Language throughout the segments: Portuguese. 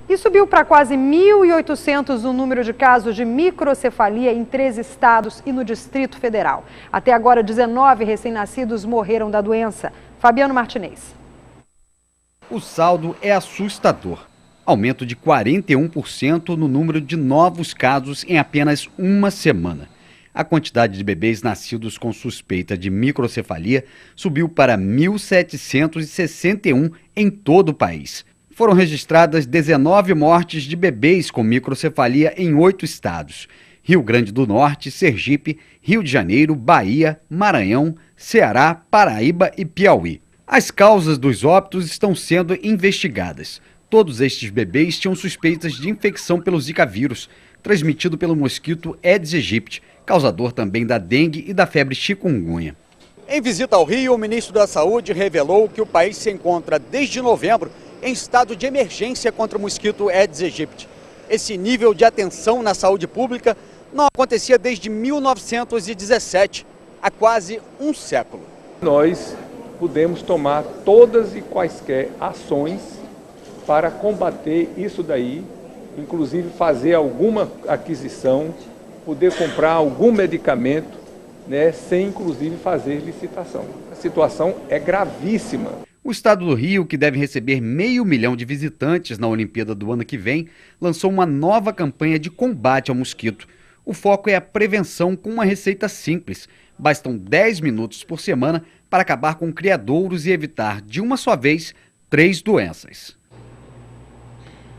E subiu para quase 1.800 o número de casos de microcefalia em 13 estados e no Distrito Federal. Até agora, 19 recém-nascidos morreram da doença. Fabiano Martinez. O saldo é assustador. Aumento de 41% no número de novos casos em apenas uma semana. A quantidade de bebês nascidos com suspeita de microcefalia subiu para 1.761 em todo o país. Foram registradas 19 mortes de bebês com microcefalia em 8 estados: Rio Grande do Norte, Sergipe, Rio de Janeiro, Bahia, Maranhão, Ceará, Paraíba e Piauí. As causas dos óbitos estão sendo investigadas. Todos estes bebês tinham suspeitas de infecção pelo Zika vírus, transmitido pelo mosquito Aedes aegypti, causador também da dengue e da febre chikungunya. Em visita ao Rio, o ministro da Saúde revelou que o país se encontra desde novembro em estado de emergência contra o mosquito Aedes aegypti. Esse nível de atenção na saúde pública não acontecia desde 1917, há quase um século. Nós pudemos tomar todas e quaisquer ações para combater isso daí, inclusive fazer alguma aquisição, poder comprar algum medicamento, sem inclusive fazer licitação. A situação é gravíssima. O estado do Rio, que deve receber 500 mil de visitantes na Olimpíada do ano que vem, lançou uma nova campanha de combate ao mosquito. O foco é a prevenção com uma receita simples. Bastam 10 minutos por semana para acabar com criadouros e evitar, de uma só vez, 3 doenças.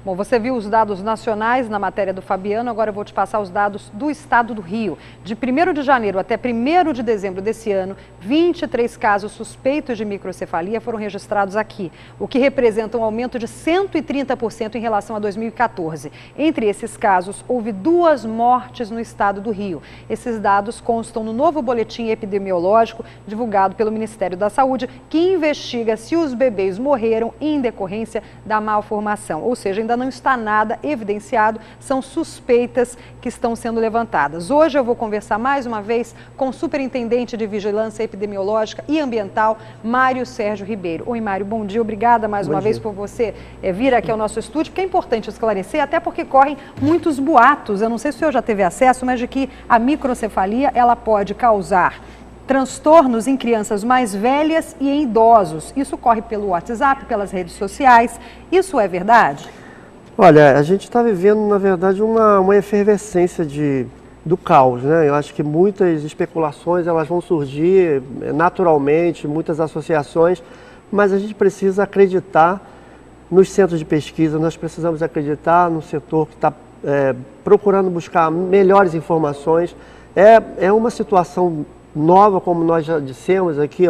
Bom, você viu os dados nacionais na matéria do Fabiano, agora eu vou te passar os dados do estado do Rio. De 1º de janeiro até 1º de dezembro desse ano, 23 casos suspeitos de microcefalia foram registrados aqui, o que representa um aumento de 130% em relação a 2014. Entre esses casos, houve 2 mortes no estado do Rio. Esses dados constam no novo boletim epidemiológico divulgado pelo Ministério da Saúde, que investiga se os bebês morreram em decorrência da malformação, ou seja, ainda não está nada evidenciado, são suspeitas que estão sendo levantadas. Hoje eu vou conversar mais uma vez com o Superintendente de Vigilância Epidemiológica e Ambiental, Mário Sérgio Ribeiro. Oi, Mário, bom dia, obrigada mais uma vez por você vir aqui ao nosso estúdio, porque é importante esclarecer, até porque correm muitos boatos, eu não sei se o senhor já teve acesso, mas de que a microcefalia ela pode causar transtornos em crianças mais velhas e em idosos. Isso corre pelo WhatsApp, pelas redes sociais, isso é verdade? Olha, a gente está vivendo, na verdade, uma efervescência do caos, né? Eu acho que muitas especulações elas vão surgir naturalmente, muitas associações, mas a gente precisa acreditar nos centros de pesquisa, nós precisamos acreditar no setor que está procurando buscar melhores informações. É uma situação nova, como nós já dissemos aqui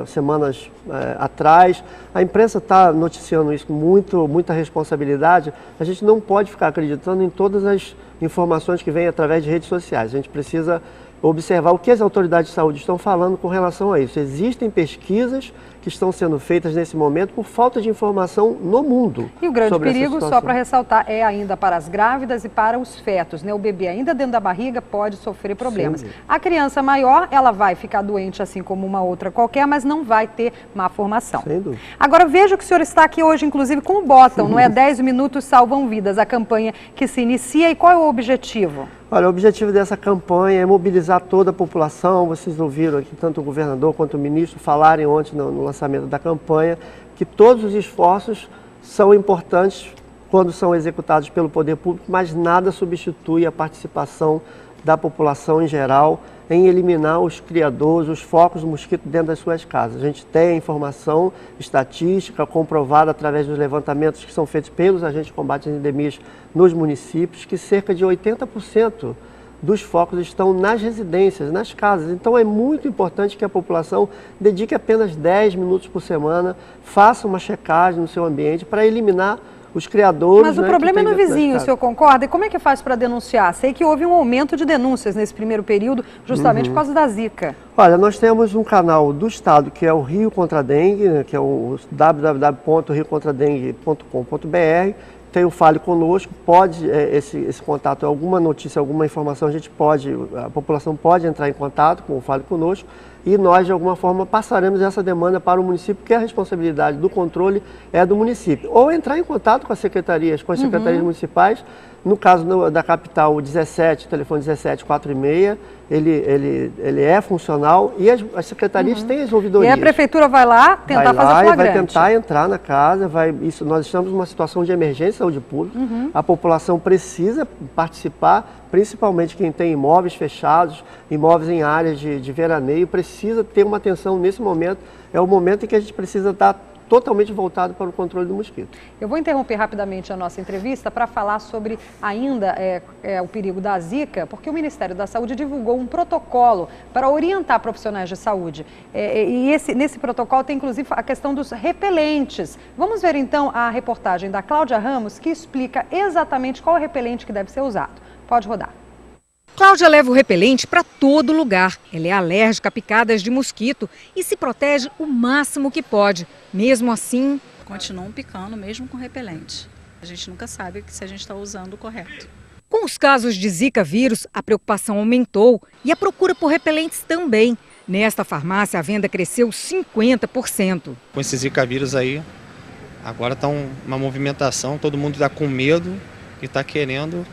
semanas atrás. A imprensa está noticiando isso com muita responsabilidade. A gente não pode ficar acreditando em todas as informações que vêm através de redes sociais. A gente precisa observar o que as autoridades de saúde estão falando com relação a isso. Existem pesquisas que estão sendo feitas nesse momento por falta de informação no mundo. E o grande perigo, só para ressaltar, é ainda para as grávidas e para os fetos, né? O bebê ainda dentro da barriga pode sofrer problemas. Sim. A criança maior, ela vai ficar doente assim como uma outra qualquer, mas não vai ter má formação. Sem dúvida. Agora veja que o senhor está aqui hoje, inclusive, com o Bottom, não é? 10 minutos salvam vidas, a campanha que se inicia. E qual é o objetivo? Olha, o objetivo dessa campanha é mobilizar toda a população. Vocês ouviram aqui tanto o governador quanto o ministro falarem ontem no lançamento da campanha que todos os esforços são importantes quando são executados pelo poder público, mas nada substitui a participação da população em geral em eliminar os criadores, os focos do mosquito dentro das suas casas. A gente tem a informação estatística comprovada através dos levantamentos que são feitos pelos agentes de combate às endemias nos municípios, que cerca de 80% dos focos estão nas residências, nas casas. Então é muito importante que a população dedique apenas 10 minutos por semana, faça uma checagem no seu ambiente para eliminar os criadores. Mas o problema é no vizinho, o senhor concorda? E como é que faz para denunciar? Sei que houve um aumento de denúncias nesse primeiro período, justamente por causa da Zika. Olha, nós temos um canal do Estado, que é o Rio Contra a Dengue, né, que é o www.riocontradengue.com.br. Tem o Fale Conosco, pode, esse contato, alguma notícia, alguma informação, a população pode entrar em contato com o Fale Conosco. e nós, de alguma forma, passaremos essa demanda para o município, porque a responsabilidade do controle é do município. Ou entrar em contato com as secretarias municipais. No caso da capital, o 17, telefone 1746, ele é funcional e as secretarias têm as ouvidorias. E a prefeitura vai lá tentar fazer flagrante. Vai tentar entrar na casa, nós estamos numa situação de emergência de saúde pública, a população precisa participar, principalmente quem tem imóveis fechados, imóveis em áreas de veraneio, precisa ter uma atenção nesse momento, é o momento em que a gente precisa estar totalmente voltado para o controle do mosquito. Eu vou interromper rapidamente a nossa entrevista para falar sobre ainda o perigo da Zika, porque o Ministério da Saúde divulgou um protocolo para orientar profissionais de saúde. Nesse protocolo tem inclusive a questão dos repelentes. Vamos ver então a reportagem da Cláudia Ramos, que explica exatamente qual é o repelente que deve ser usado. Pode rodar. Cláudia leva o repelente para todo lugar. Ela é alérgica a picadas de mosquito e se protege o máximo que pode. Mesmo assim, continuam picando mesmo com repelente. A gente nunca sabe se a gente está usando o correto. Com os casos de Zika vírus, a preocupação aumentou e a procura por repelentes também. Nesta farmácia, a venda cresceu 50%. Com esse Zika vírus aí, agora está uma movimentação, todo mundo está com medo e está querendo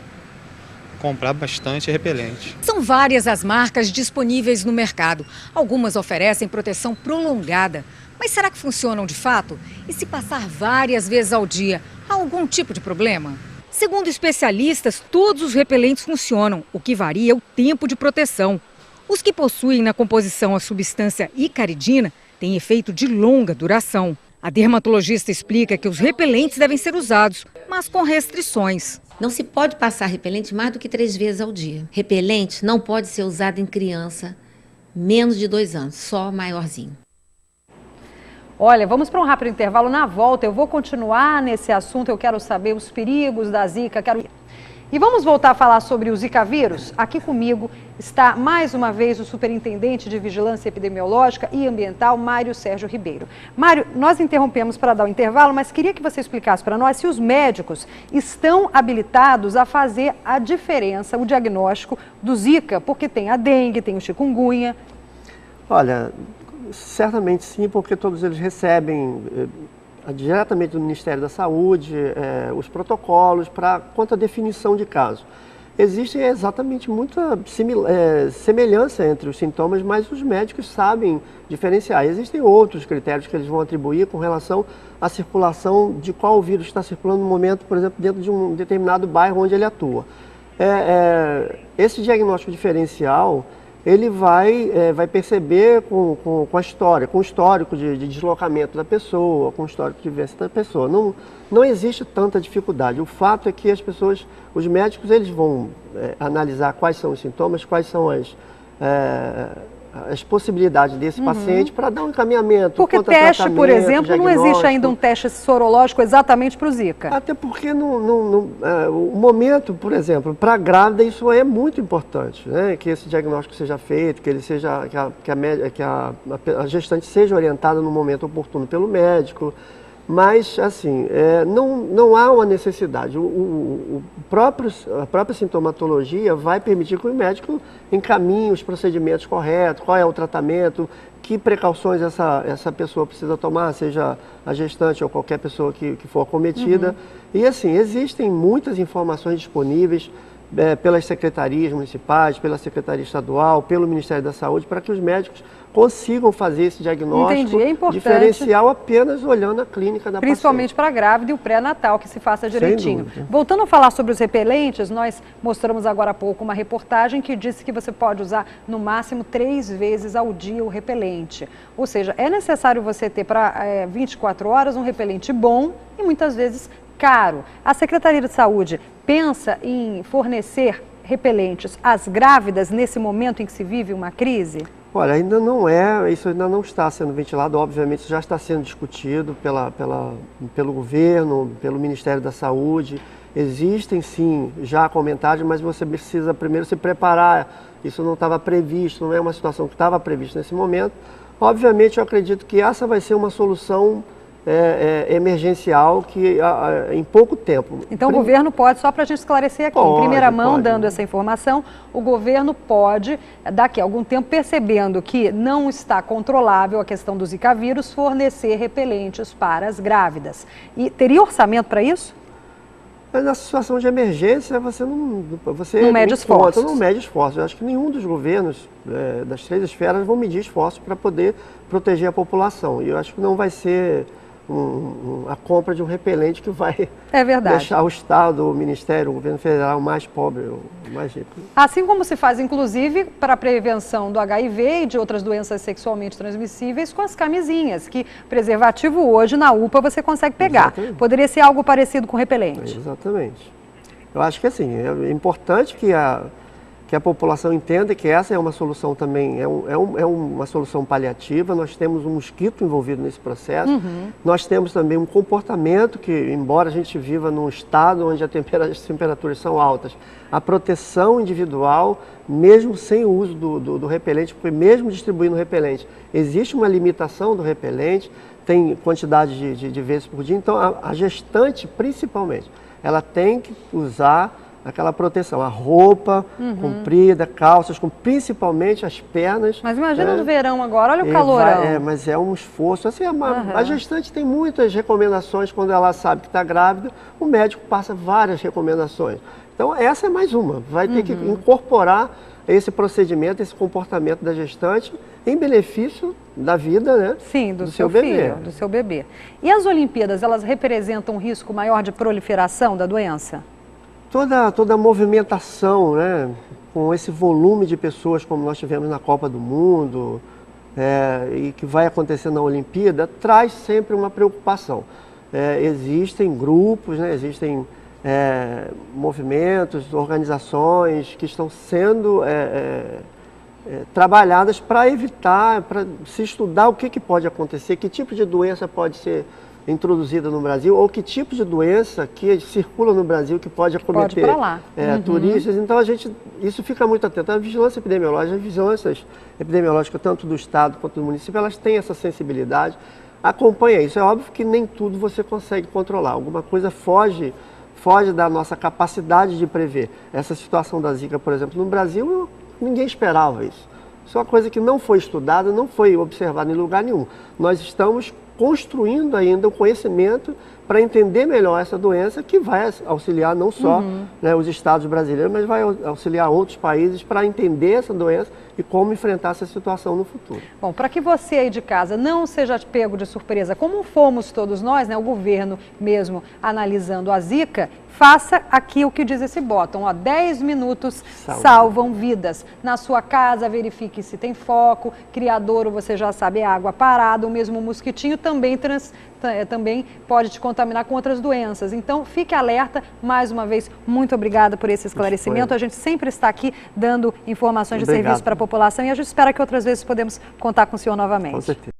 comprar bastante repelente. São várias as marcas disponíveis no mercado. Algumas oferecem proteção prolongada. Mas será que funcionam de fato? E se passar várias vezes ao dia, há algum tipo de problema? Segundo especialistas, todos os repelentes funcionam, o que varia é o tempo de proteção. Os que possuem na composição a substância icaridina têm efeito de longa duração. A dermatologista explica que os repelentes devem ser usados, mas com restrições. Não se pode passar repelente mais do que 3 vezes ao dia. Repelente não pode ser usado em criança menos de 2 anos, só maiorzinho. Olha, vamos para um rápido intervalo. Na volta eu vou continuar nesse assunto, eu quero saber os perigos da Zika. E vamos voltar a falar sobre o Zika vírus? Aqui comigo está mais uma vez o superintendente de Vigilância Epidemiológica e Ambiental, Mário Sérgio Ribeiro. Mário, nós interrompemos para dar o intervalo, mas queria que você explicasse para nós se os médicos estão habilitados a fazer a diferença, o diagnóstico do Zika, porque tem a dengue, tem o chikungunya. Olha, certamente sim, porque todos eles recebem diretamente do Ministério da Saúde os protocolos quanto à definição de caso. Existe exatamente muita semelhança entre os sintomas, mas os médicos sabem diferenciar. Existem outros critérios que eles vão atribuir com relação à circulação de qual vírus está circulando no momento, por exemplo, dentro de um determinado bairro onde ele atua. Esse diagnóstico diferencial, ele vai perceber com a história, com o histórico de deslocamento da pessoa, com o histórico de vivência da pessoa. Não existe tanta dificuldade. O fato é que os médicos, eles vão analisar quais são os sintomas, quais são as possibilidades desse paciente para dar um encaminhamento. Porque teste, por exemplo, não existe ainda um teste sorológico exatamente para o Zika. Até porque o momento, por exemplo, para a grávida isso é muito importante, né? Que esse diagnóstico seja feito, que a gestante seja orientada no momento oportuno pelo médico. Mas, assim, não há uma necessidade. A própria sintomatologia vai permitir que o médico encaminhe os procedimentos corretos, qual é o tratamento, que precauções essa pessoa precisa tomar, seja a gestante ou qualquer pessoa que for acometida. E, assim, existem muitas informações disponíveis pelas secretarias municipais, pela Secretaria Estadual, pelo Ministério da Saúde, para que os médicos consigam fazer esse diagnóstico diferencial apenas olhando a clínica da paciente. Principalmente para a grávida e o pré-natal, que se faça direitinho. Voltando a falar sobre os repelentes, nós mostramos agora há pouco uma reportagem que disse que você pode usar no máximo 3 vezes ao dia o repelente. Ou seja, é necessário você ter para 24 horas um repelente bom e muitas vezes caro. A Secretaria de Saúde pensa em fornecer repelentes às grávidas nesse momento em que se vive uma crise? Olha, isso ainda não está sendo ventilado, obviamente isso já está sendo discutido pelo governo, pelo Ministério da Saúde. Existem sim já comentários, mas você precisa primeiro se preparar, isso não estava previsto, não é uma situação que estava prevista nesse momento. Obviamente eu acredito que essa vai ser uma solução emergencial que em pouco tempo. Então o governo pode, só para a gente esclarecer aqui, em primeira mão, dando essa informação, o governo pode, daqui a algum tempo, percebendo que não está controlável a questão do Zika vírus, fornecer repelentes para as grávidas. E teria orçamento para isso? Mas na situação de emergência, você não mede esforços. Não mede esforços. Eu acho que nenhum dos governos das 3 esferas vão medir esforços para poder proteger a população. E eu acho que não vai ser a compra de um repelente que vai deixar o Estado, o Ministério, o governo federal mais pobre, mais rico. Assim como se faz, inclusive, para a prevenção do HIV e de outras doenças sexualmente transmissíveis com as camisinhas, que preservativo hoje na UPA você consegue pegar. Exatamente. Poderia ser algo parecido com repelente. Exatamente. Eu acho que assim, é importante que a população entenda que essa é uma solução também, é uma solução paliativa. Nós temos um mosquito envolvido nesse processo, nós temos também um comportamento que, embora a gente viva num estado onde as temperaturas são altas, a proteção individual, mesmo sem o uso do repelente, porque mesmo distribuindo repelente, existe uma limitação do repelente, tem quantidade de vezes por dia, então a gestante, principalmente, ela tem que usar aquela proteção, a roupa comprida, calças, principalmente as pernas. Mas imagina no verão agora, olha o calorão. Mas é um esforço. Assim, a gestante tem muitas recomendações quando ela sabe que está grávida, o médico passa várias recomendações. Então essa é mais uma, vai ter que incorporar esse procedimento, esse comportamento da gestante em benefício da vida, né? Sim, do seu bebê. Do seu bebê. E as Olimpíadas, elas representam um risco maior de proliferação da doença? Toda a movimentação, né, com esse volume de pessoas como nós tivemos na Copa do Mundo e que vai acontecer na Olimpíada, traz sempre uma preocupação. Existem grupos, né, existem movimentos, organizações que estão sendo trabalhadas para evitar, para se estudar o que pode acontecer, que tipo de doença pode ser introduzida no Brasil, ou que tipo de doença que circula no Brasil que pode acometer turistas. Então isso fica muito atento. A vigilância epidemiológica, as vigilâncias epidemiológicas, tanto do Estado quanto do município, elas têm essa sensibilidade, acompanha isso. É óbvio que nem tudo você consegue controlar, alguma coisa foge da nossa capacidade de prever. Essa situação da Zika, por exemplo, no Brasil, ninguém esperava isso. Isso é uma coisa que não foi estudada, não foi observada em lugar nenhum. Nós estamos construindo ainda o conhecimento para entender melhor essa doença, que vai auxiliar não só os estados brasileiros, mas vai auxiliar outros países para entender essa doença e como enfrentar essa situação no futuro. Bom, para que você aí de casa não seja pego de surpresa, como fomos todos nós, né, o governo mesmo analisando a Zika, faça aqui o que diz esse botão, 10 minutos salvam vidas. Na sua casa, verifique se tem foco, criadouro, você já sabe, é água parada, o mesmo mosquitinho também pode te contaminar com outras doenças. Então, fique alerta. Mais uma vez, muito obrigada por esse esclarecimento. A gente sempre está aqui dando informações de serviço para a população e a gente espera que outras vezes podemos contar com o senhor novamente. Com certeza.